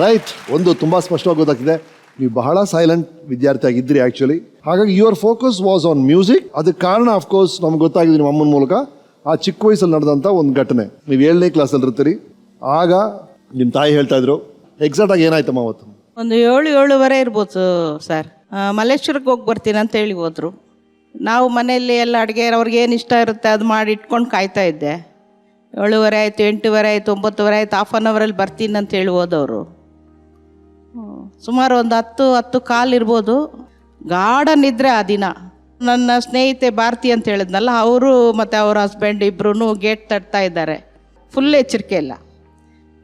Right. ಒಂದು ತುಂಬ ಸ್ಪಷ್ಟವಾಗಿ ಗೊತ್ತಾಗ್ತಿದೆ, ನೀವು ಬಹಳ ಸೈಲೆಂಟ್ ವಿದ್ಯಾರ್ಥಿ ಆಗಿದ್ರಿ ಆ್ಯಕ್ಚುಲಿ. ಹಾಗಾಗಿ your focus was on music. ಅದಕ್ಕೆ ಕಾರಣ ಅಫ್ಕೋರ್ಸ್ ನಮ್ಗೆ ಗೊತ್ತಾಗಿದೆ ನಿಮ್ಮ ಅಮ್ಮನ ಮೂಲಕ. ಆ ಚಿಕ್ಕ ವಯಸ್ಸಲ್ಲಿ ನಡೆದಂಥ ಒಂದು ಘಟನೆ. ನೀವು 7ನೇ ಕ್ಲಾಸಲ್ಲಿ ಇರ್ತೀರಿ, ಆಗ ನಿಮ್ಮ ತಾಯಿ ಹೇಳ್ತಾ ಇದ್ರು. ಎಕ್ಸಾಕ್ಟಾಗಿ ಏನಾಯ್ತಮ್ಮ ಅವತ್ತು? ಒಂದು 7-7:30 ಇರ್ಬೋದು ಸರ್. ಮಲ್ಲೇಶ್ವರಕ್ಕೆ ಹೋಗಿ ಬರ್ತೀನಿ ಅಂತ ಹೇಳಿ ಹೋದರು. ನಾವು ಮನೆಯಲ್ಲಿ ಎಲ್ಲ ಅಡುಗೆ ಅವ್ರಿಗೆ ಏನು ಇಷ್ಟ ಇರುತ್ತೆ ಅದು ಮಾಡಿ ಇಟ್ಕೊಂಡು ಕಾಯ್ತಾ ಇದ್ದೆ. 7:30 ಆಯಿತು, 8:30 ಆಯಿತು, 9:30 ಆಯಿತು, ಹಾಫ್ ಆನ್ ಅವರಲ್ಲಿ ಬರ್ತೀನಿ ಅಂತ ಹೇಳಿ ಹೋದವರು. ಸುಮಾರು ಒಂದು 10-10:15 ಇರ್ಬೋದು. ಗಾಢ ನಿದ್ರೆ ಆ ದಿನ. ನನ್ನ ಸ್ನೇಹಿತೆ ಭಾರತಿ ಅಂತ ಹೇಳಿದ್ನಲ್ಲ, ಅವರು ಮತ್ತು ಅವ್ರ ಹಸ್ಬೆಂಡ್ ಇಬ್ಬರೂ ಗೇಟ್ ತಟ್ತಾ ಇದ್ದಾರೆ. ಫುಲ್ ಎಚ್ಚರಿಕೆ ಇಲ್ಲ.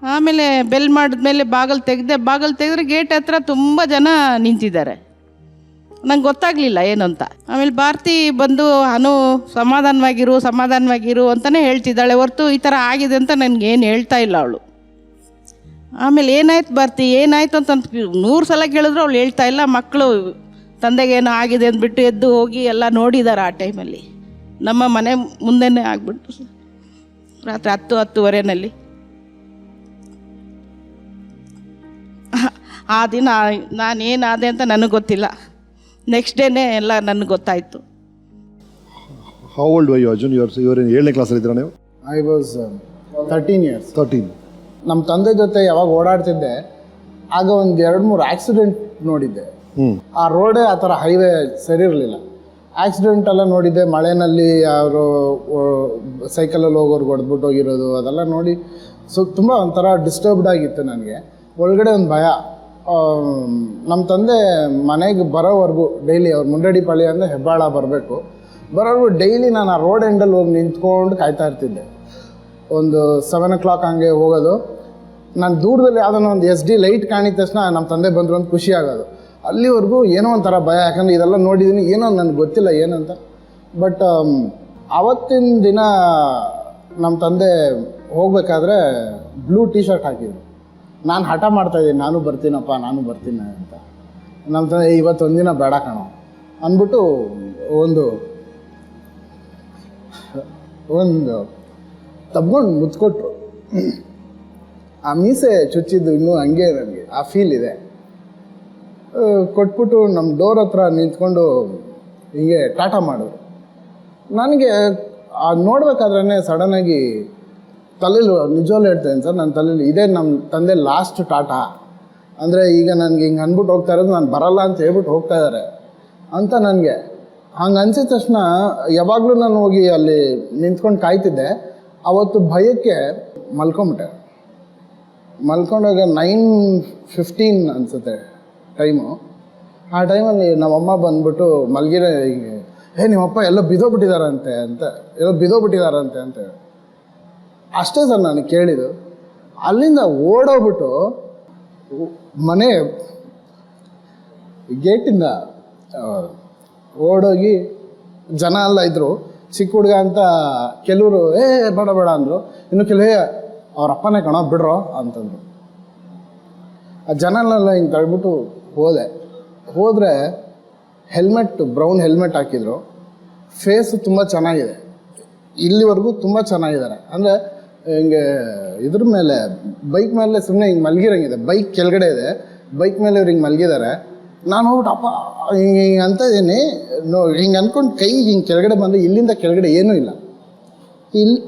ಆಮೇಲೆ ಬೆಲ್ ಮಾಡಿದ್ಮೇಲೆ ಬಾಗಿಲು ತೆಗೆದ್ರೆ ಗೇಟ್ ಹತ್ರ ತುಂಬ ಜನ ನಿಂತಿದ್ದಾರೆ. ನಂಗೆ ಗೊತ್ತಾಗಲಿಲ್ಲ ಏನು ಅಂತ. ಆಮೇಲೆ ಭಾರತಿ ಬಂದು ಸಮಾಧಾನವಾಗಿರು ಅಂತಲೇ ಹೇಳ್ತಿದ್ದಾಳೆ ಹೊರತು ಈ ಥರ ಆಗಿದೆ ಅಂತ ನನಗೇನು ಹೇಳ್ತಾ ಇಲ್ಲ ಅವಳು. ಆಮೇಲೆ ಏನಾಯ್ತು ಭಾರತಿ, ಏನಾಯ್ತು ಅಂತ 100 ಸಲ ಕೇಳಿದ್ರು ಅವಳು ಹೇಳ್ತಾ ಇಲ್ಲ. ಮಕ್ಕಳು ತಂದೆಗೇನೋ ಆಗಿದೆ ಅಂದ್ಬಿಟ್ಟು ಎದ್ದು ಹೋಗಿ ಎಲ್ಲ ನೋಡಿದ್ದಾರೆ. ಆ ಟೈಮಲ್ಲಿ ನಮ್ಮ ಮನೆ ಮುಂದೆನೇ ಆಗಿಬಿಟ್ಟು ರಾತ್ರಿ 10-10:30 ಆ ದಿನ ನಾನೇನಾದೆ ಅಂತ ನನಗೆ ಗೊತ್ತಿಲ್ಲ. ನೆಕ್ಸ್ಟ್ ಡೇನೇ ಎಲ್ಲ ನನಗೆ ಗೊತ್ತಾಯಿತು. How old were you Arjun? ಇವರು 7ನೇ ಕ್ಲಾಸಲ್ಲಿ ಇದ್ದೀರಾ ನೀವು? I was 13 years. 13. ನಮ್ಮ ತಂದೆ ಜೊತೆ ಯಾವಾಗ ಓಡಾಡ್ತಿದ್ದೆ ಆಗ ಒಂದು 2-3 ಆಕ್ಸಿಡೆಂಟ್ ನೋಡಿದ್ದೆ. ಆ ರೋಡೇ ಆ ಥರ ಹೈವೇ ಸರಿ ಇರಲಿಲ್ಲ. ಆಕ್ಸಿಡೆಂಟ್ ಎಲ್ಲ ನೋಡಿದ್ದೆ. ಮಳೆನಲ್ಲಿ ಯಾರು ಸೈಕಲಲ್ಲಿ ಹೋಗೋರ್ಗೆ ಹೊಡೆದ್ಬಿಟ್ಟು ಹೋಗಿರೋದು ಅದೆಲ್ಲ ನೋಡಿ ತುಂಬ ಒಂಥರ ಡಿಸ್ಟರ್ಬ್ಡ್ ಆಗಿತ್ತು ನನಗೆ. ಒಳಗಡೆ ಒಂದು ಭಯ. ನಮ್ಮ ತಂದೆ ಮನೆಗೆ ಬರೋವರೆಗೂ ಡೈಲಿ ಅವ್ರು ಮುಂಡಡಿಪಾಳ್ಯ ಅಂದರೆ ಹೆಬ್ಬಾಳ ಬರಬೇಕು. ಬರೋವರೆಗೂ ಡೈಲಿ ನಾನು ಆ ರೋಡ್ ಎಂಡಲ್ಲಿ ಹೋಗಿ ನಿಂತ್ಕೊಂಡು ಕಾಯ್ತಾ ಇರ್ತಿದ್ದೆ. ಒಂದು 7 o'clock ಹಂಗೆ ಹೋಗೋದು. ನಾನು ದೂರದಲ್ಲಿ ಯಾವುದೋ ಒಂದು SD ಲೈಟ್ ಕಾಣಿದ ತಕ್ಷಣ ನಮ್ಮ ತಂದೆ ಬಂದರು ಅಂತ ಖುಷಿ ಆಗೋದು. ಅಲ್ಲಿವರೆಗೂ ಏನೋ ಒಂಥರ ಭಯ, ಯಾಕಂದರೆ ಇದೆಲ್ಲ ನೋಡಿದ್ದೀನಿ, ಏನೋ ನನಗೆ ಗೊತ್ತಿಲ್ಲ ಏನಂತ. ಬಟ್ ಆವತ್ತಿನ ದಿನ ನಮ್ಮ ತಂದೆ ಹೋಗಬೇಕಾದ್ರೆ ಬ್ಲೂ ಟಿ ಶರ್ಟ್ ಹಾಕಿದ್ರು. ನಾನು ಹಠ ಮಾಡ್ತಾಯಿದ್ದೀನಿ, ನಾನು ಬರ್ತೀನಿ ಅಂತ. ನಮ್ಮ ತಂದೆ ಇವತ್ತೊಂದಿನ ಬೇಡ ಕಣೋ ಅಂದ್ಬಿಟ್ಟು ಒಂದು ತಬ್ಕೊಂಡು ಮುಚ್ಕೊಟ್ರು. ಆ ಮೀಸೆ ಚುಚ್ಚಿದ್ದು ಇನ್ನೂ ಹಂಗೆ ನನಗೆ ಆ ಫೀಲ್ ಇದೆ. ಕೊಟ್ಬಿಟ್ಟು ನಮ್ಮ ಡೋರ್ ಹತ್ರ ನಿಂತ್ಕೊಂಡು ಹೀಗೆ ಟಾಟಾ ಮಾಡಿದ್ರು. ನನಗೆ ನೋಡ್ಬೇಕಾದ್ರೇ ಸಡನ್ನಾಗಿ ತಲೆಯಲ್ಲಿ, ನಿಜವಾಗ್ಲೂ ಹೇಳ್ತೇನೆ ಸರ್, ನನ್ನ ತಲೆಯಲ್ಲಿ ಇದೇ ನಮ್ಮ ತಂದೆ ಲಾಸ್ಟ್ ಟಾಟಾ. ಅಂದರೆ ಈಗ ನನಗೆ ಹಿಂಗೆ ಅಂದ್ಬಿಟ್ಟು ಹೋಗ್ತಾ ಇರೋದು, ನಾನು ಬರಲ್ಲ ಅಂತ ಹೇಳ್ಬಿಟ್ಟು ಹೋಗ್ತಾ ಇದ್ದಾರೆ ಅಂತ ನನಗೆ ಹಂಗೆ ಅನ್ಸಿದ ತಕ್ಷಣ ಯಾವಾಗಲೂ ನಾನು ಹೋಗಿ ಅಲ್ಲಿ ನಿಂತ್ಕೊಂಡು ಕಾಯ್ತಿದ್ದೆ. ಅವತ್ತು ಭಯಕ್ಕೆ ಮಲ್ಕೊಂಡಾಗ 9:15 ಅನಿಸುತ್ತೆ ಟೈಮು. ಆ ಟೈಮಲ್ಲಿ ನಮ್ಮಮ್ಮ ಬಂದ್ಬಿಟ್ಟು ಮಲಗಿರೋ ಹೀಗೆ, ನಿಮ್ಮಪ್ಪ ಎಲ್ಲೋ ಬಿದ್ದೋಗ್ಬಿಟ್ಟಿದಾರಂತೆ ಅಂತ ಅಷ್ಟೇ ಸರ್ ನಾನು ಕೇಳಿದ್ದು. ಅಲ್ಲಿಂದ ಓಡೋಗ್ಬಿಟ್ಟು ಮನೆ ಗೇಟಿಂದ ಓಡೋಗಿ, ಜನ ಎಲ್ಲ ಇದ್ದರು. ಚಿಕ್ಕ ಹುಡುಗ ಅಂತ ಕೆಲವರು ಬೇಡ ಅಂದರು, ಇನ್ನು ಕೆಲವೇ ಅವ್ರ ಅಪ್ಪನೇ ಕಣೋ ಬಿಡ್ರೋ ಅಂತಂದರು. ಆ ಜನನೆಲ್ಲ ಹಿಂಗೆ ತಳ್ಬಿಟ್ಟು ಹೋದರೆ ಬ್ರೌನ್ ಹೆಲ್ಮೆಟ್ ಹಾಕಿದ್ರು. ಫೇಸು ತುಂಬ ಚೆನ್ನಾಗಿದೆ, ಇಲ್ಲಿವರೆಗೂ ತುಂಬ ಚೆನ್ನಾಗಿದ್ದಾರೆ. ಅಂದರೆ ಹಿಂಗೆ ಇದ್ರ ಮೇಲೆ ಬೈಕ್ ಮೇಲೆ ಸುಮ್ಮನೆ ಹಿಂಗೆ ಮಲಗಿರಂಗಿದೆ. ಬೈಕ್ ಕೆಳಗಡೆ ಇದೆ, ಬೈಕ್ ಮೇಲೆ ಇವ್ರು ಹಿಂಗೆ ಮಲಗಿದ್ದಾರೆ. ನಾನು ಹೋಗ್ಬಿಟ್ಟು ಅಪ್ಪ ಹಿಂಗೆ ಅಂತ ಇದ್ದೀನಿ. ಹಿಂಗೆ ಅಂದ್ಕೊಂಡು ಕೈ ಹಿಂಗೆ ಕೆಳಗಡೆ ಬಂದು ಇಲ್ಲಿಂದ ಕೆಳಗಡೆ ಏನೂ ಇಲ್ಲ. ಇಲ್ಲಿ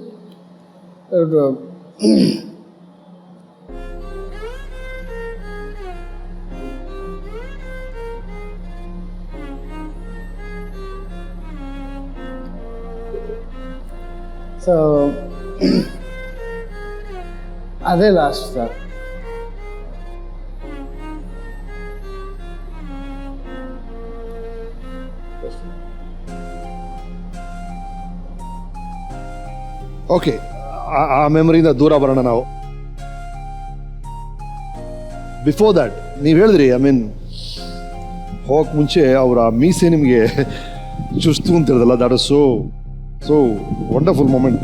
ಸೊ ಅದೇ ಲಾಸ್ಟ್ ಸರ್. ಓಕೆ, ಆ ಮೆಮೊರಿಯಿಂದ ದೂರ ಬರೋಣ ನಾವು. ಬಿಫೋರ್ ದ್ಯಾಟ್ ನೀವು ಹೇಳಿದ್ರಿ, ಹೋಗಕ್ಕೆ ಮುಂಚೆ ಅವರ ಮೀಸೆ ನಿಮಗೆ ಚುಸ್ತು ಅಂತಿರೋದಲ್ಲ, that is so wonderful moment.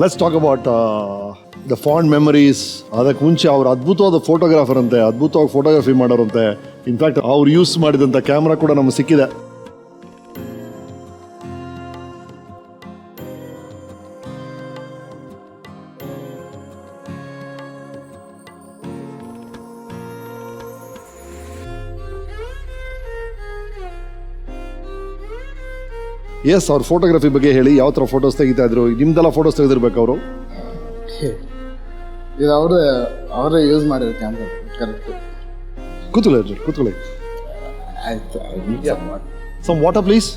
Let's talk about the fond memories. ಅದಕ್ಕೆ ಮುಂಚೆ ಅವ್ರು ಅದ್ಭುತವಾದ ಫೋಟೋಗ್ರಾಫರ್ ಅಂತೆ, ಅದ್ಭುತವಾಗಿ ಫೋಟೋಗ್ರಫಿ ಮಾಡೋರಂತೆ. ಇನ್ಫ್ಯಾಕ್ಟ್ ಅವ್ರು ಯೂಸ್ ಮಾಡಿದಂಥ ಕ್ಯಾಮ್ರಾ ಕೂಡ ನಮ್ಗೆ ಸಿಕ್ಕಿದೆ. ಎಸ್, ಅವ್ರ ಫೋಟೋಗ್ರಫಿ ಬಗ್ಗೆ ಹೇಳಿ. ಯಾವ ಥರ ಫೋಟೋಸ್ ತೆಗಿತಾ ಇದ್ರು? ನಿಮ್ದೆಲ್ಲ ಫೋಟೋಸ್ ತೆಗೆದಿರ್ಬೇಕು ಅವರು. ಇದು ಅವರೇ ಯೂಸ್ ಮಾಡಿರೋ ಕ್ಯಾಮ್ರಾ. ಕರೆಕ್ಟ್. ಕೂತ್ಕೊಳ್ಳಿ. ಆಯ್ತು. Some water please.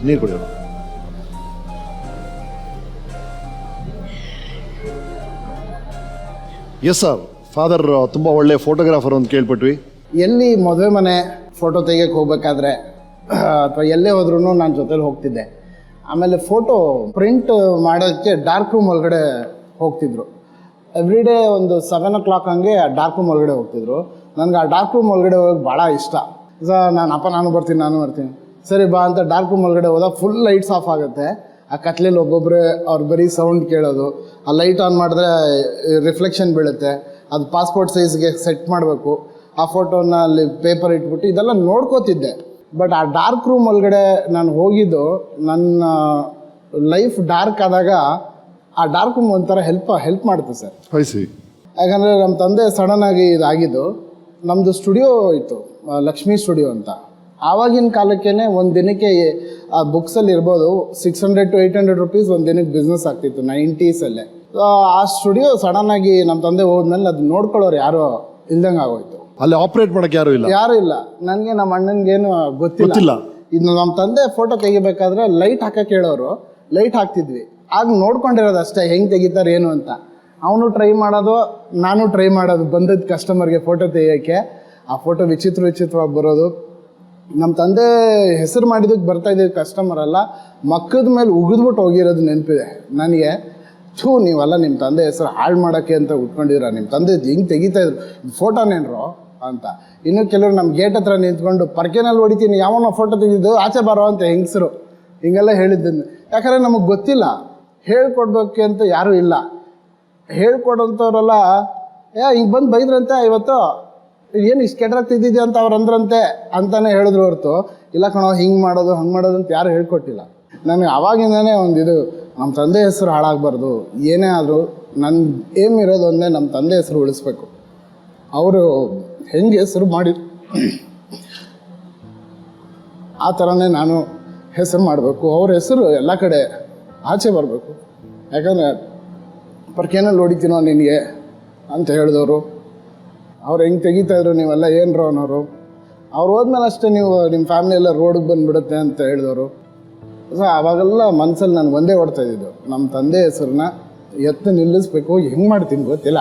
ನೀರು ಕುಡಿಯೋಣ. ಎಸ್ ಸರ್, ಫಾದರ್ ತುಂಬ ಒಳ್ಳೆ ಫೋಟೋಗ್ರಾಫರ್ ಅಂತ ಕೇಳ್ಪಟ್ವಿ. ಎಲ್ಲಿ ಮದುವೆ ಮನೆ ಫೋಟೋ ತೆಗಿಯಕ್ಕೆ ಹೋಗ್ಬೇಕಾದ್ರೆ ಅಥವಾ ಎಲ್ಲೇ ಹೋದ್ರೂ ನಾನು ಜೊತೆಲಿ ಹೋಗ್ತಿದ್ದೆ. ಆಮೇಲೆ ಫೋಟೋ ಪ್ರಿಂಟ್ ಮಾಡೋಕ್ಕೆ ಡಾರ್ಕ್ ರೂಮ್ ಒಳಗಡೆ ಹೋಗ್ತಿದ್ರು. ಎವ್ರಿ ಡೇ ಒಂದು 7 o'clock ಹಂಗೆ ಆ ಡಾರ್ಕ್ ರೂಮ್ ಒಳಗಡೆ ಹೋಗ್ತಿದ್ರು. ನನಗೆ ಆ ಡಾರ್ಕ್ ರೂಮ್ ಒಳಗಡೆ ಹೋಗೋಕೆ ಭಾಳ ಇಷ್ಟ. ನಾನು ಬರ್ತೀನಿ ಸರಿ ಬಾ ಅಂತ ಡಾರ್ಕ್ ರೂಮ್ ಒಳಗಡೆ ಹೋದಾಗ ಫುಲ್ ಲೈಟ್ಸ್ ಆಫ್ ಆಗುತ್ತೆ. ಆ ಕತ್ಲೇಲಿ ಒಬ್ಬೊಬ್ಬರೇ ಅವ್ರು ಬರೀ ಸೌಂಡ್ ಕೇಳೋದು. ಆ ಲೈಟ್ ಆನ್ ಮಾಡಿದ್ರೆ ರಿಫ್ಲೆಕ್ಷನ್ ಬೀಳುತ್ತೆ. ಅದು ಪಾಸ್ಪೋರ್ಟ್ ಸೈಜ್ಗೆ ಸೆಟ್ ಮಾಡಬೇಕು. ಆ ಫೋಟೋನ ಅಲ್ಲಿ ಪೇಪರ್ ಇಟ್ಬಿಟ್ಟು ಇದೆಲ್ಲ ನೋಡ್ಕೋತಿದ್ದೆ. ಬಟ್ ಆ ಡಾರ್ಕ್ ರೂಮ್ ಒಳಗಡೆ ನಾನು ಹೋಗಿದ್ದು, ನನ್ನ ಲೈಫ್ ಡಾರ್ಕ್ ಆದಾಗ ಆ ಡಾರ್ಕ್ ರೂಮ್ ಒಂಥರ ಹೆಲ್ಪ್ ಮಾಡುತ್ತೆ ಸರ್. ಯಾಕಂದರೆ ನಮ್ಮ ತಂದೆ ಸಡನ್ನಾಗಿ ಇದಾಗಿದ್ದು. ನಮ್ಮದು ಸ್ಟುಡಿಯೋ ಇತ್ತು, ಲಕ್ಷ್ಮೀ ಸ್ಟುಡಿಯೋ ಅಂತ. ಆವಾಗಿನ ಕಾಲಕ್ಕೇ ಒಂದು ದಿನಕ್ಕೆ ಆ ಬುಕ್ಸಲ್ಲಿ ಇರ್ಬೋದು 600 to 800 rupees ಒಂದು ದಿನಕ್ಕೆ ಬಿಸ್ನೆಸ್ ಆಗ್ತಿತ್ತು 90s. ಆ ಸ್ಟುಡಿಯೋ ಸಡನ್ನಾಗಿ ನಮ್ಮ ತಂದೆ ಹೋದ್ಮೇಲೆ ಅದು ನೋಡ್ಕೊಳ್ಳೋರು ಯಾರೋ ಇಲ್ದಂಗೆ ಆಗೋಯ್ತು. ಅಲ್ಲಿ ಆಪರೇಟ್ ಮಾಡೋಕ್ಕೆ ಯಾರೂ ಇಲ್ಲ. ನನಗೆ ನಮ್ಮ ಅಣ್ಣನಿಗೇನು ಗೊತ್ತಿಲ್ಲ. ಇದು ನಮ್ಮ ತಂದೆ ಫೋಟೋ ತೆಗಿಬೇಕಾದ್ರೆ ಲೈಟ್ ಹಾಕಕ್ಕೆ ಹೇಳೋರು, ಲೈಟ್ ಹಾಕ್ತಿದ್ವಿ. ಆಗ ನೋಡ್ಕೊಂಡಿರೋದು ಅಷ್ಟೇ, ಹೆಂಗೆ ತೆಗಿತಾರೆ ಏನು ಅಂತ. ಅವನು ಟ್ರೈ ಮಾಡೋದು, ನಾನು ಟ್ರೈ ಮಾಡೋದು. ಬಂದದ್ದು ಕಸ್ಟಮರ್ಗೆ ಫೋಟೋ ತೆಗಿಯೋಕ್ಕೆ ಆ ಫೋಟೋ ವಿಚಿತ್ರವಾಗಿ ಬರೋದು. ನಮ್ಮ ತಂದೆ ಹೆಸರು ಮಾಡಿದ್ದಕ್ಕೆ ಬರ್ತಾಯಿದ್ದ ಕಸ್ಟಮರ್ ಅಲ್ಲ, ಮಕ್ಕದ ಮೇಲೆ ಉಗಿದ್ಬಿಟ್ಟು ಹೋಗಿರೋದು ನೆನಪಿದೆ ನನಗೆ. ನೀವೆಲ್ಲ ನಿಮ್ಮ ತಂದೆ ಹೆಸರು ಹಾಳು ಮಾಡೋಕ್ಕೆ ಅಂತ ಉಟ್ಕೊಂಡಿದ್ದೀರ, ನಿಮ್ಮ ತಂದೆ ಹೆಂಗೆ ತೆಗಿತಾಯಿದ್ರು ಫೋಟೋನೇನ್ರೋ ಅಂತ. ಇನ್ನು ಕೆಲವರು ನಮ್ಮ ಗೇಟ್ ಹತ್ರ ನಿಂತ್ಕೊಂಡು ಪರ್ಕೆನಲ್ಲಿ ಹೊಡಿತೀನಿ, ಯಾವನೋ ಫೋಟೋ ತೆಗೆದಿದ್ದು ಆಚೆ ಬರೋ ಅಂತ ಹೆಂಗಸರು ಹಿಂಗೆಲ್ಲ ಹೇಳಿದ್ದನ್ನು. ಯಾಕಂದರೆ ನಮಗೆ ಗೊತ್ತಿಲ್ಲ, ಹೇಳ್ಕೊಡ್ಬೇಕು ಅಂತ ಯಾರೂ ಇಲ್ಲ. ಹೇಳ್ಕೊಡೋಂಥವ್ರೆಲ್ಲ ಹಿಂಗೆ ಬಂದು ಬೈದ್ರಂತೆ ಇವತ್ತು ಏನು ಇಷ್ಟು ಕೆಟ್ಟದಾಗ ತೆಗ್ದಿದ್ದೆ ಅಂತ ಅವ್ರು ಅಂದ್ರಂತೆ ಅಂತಾನೆ ಹೇಳಿದ್ರು ಹೊರತು ಇಲ್ಲ ಕಣೋ ಹಿಂಗೆ ಮಾಡೋದು ಹಂಗೆ ಮಾಡೋದು ಅಂತ ಯಾರು ಹೇಳ್ಕೊಟ್ಟಿಲ್ಲ. ನನಗೆ ಆವಾಗಿಂದನೇ ಇದು ನಮ್ಮ ತಂದೆ ಹೆಸರು ಹಾಳಾಗಬಾರ್ದು. ಏನೇ ಆದರೂ ನನ್ನ ಏಮ್ ಇರೋದು ಒಂದೇ, ನಮ್ಮ ತಂದೆ ಹೆಸರು ಉಳಿಸ್ಬೇಕು. ಅವರು ಹೆಂಗೆ ಹೆಸರು ಮಾಡಿ ಆ ಥರನೇ ನಾನು ಹೆಸರು ಮಾಡಬೇಕು. ಅವ್ರ ಹೆಸರು ಎಲ್ಲ ಕಡೆ ಆಚೆ ಬರಬೇಕು. ಯಾಕಂದರೆ ಪರ್ಕೇನಲ್ಲಿ ಹೊಡಿತೀನೋ ನಿನಗೆ ಅಂತ ಹೇಳಿದವರು. ಅವ್ರು ಹೆಂಗೆ ತೆಗಿತಾಯಿದ್ರು, ನೀವೆಲ್ಲ ಏನರೋ ಅನ್ನೋರು. ಅವ್ರು ಹೋದ್ಮೇಲೆ ಅಷ್ಟೇ ನೀವು ನಿಮ್ಮ ಫ್ಯಾಮಿಲಿ ಎಲ್ಲ ರೋಡಿಗೆ ಬಂದುಬಿಡುತ್ತೆ ಅಂತ ಹೇಳಿದವರು. ಸೊ ಆವಾಗೆಲ್ಲ ಮನಸ್ಸಲ್ಲಿ ನನಗೆ ಒಂದೇ ಓಡ್ತಾ ಇದ್ದಿದ್ದು, ನಮ್ಮ ತಂದೆ ಹೆಸರನ್ನ ಎತ್ತು ನಿಲ್ಲಿಸ್ಬೇಕು. ಹೆಂಗೆ ಮಾಡ್ತೀನಿ ಗೊತ್ತಿಲ್ಲ.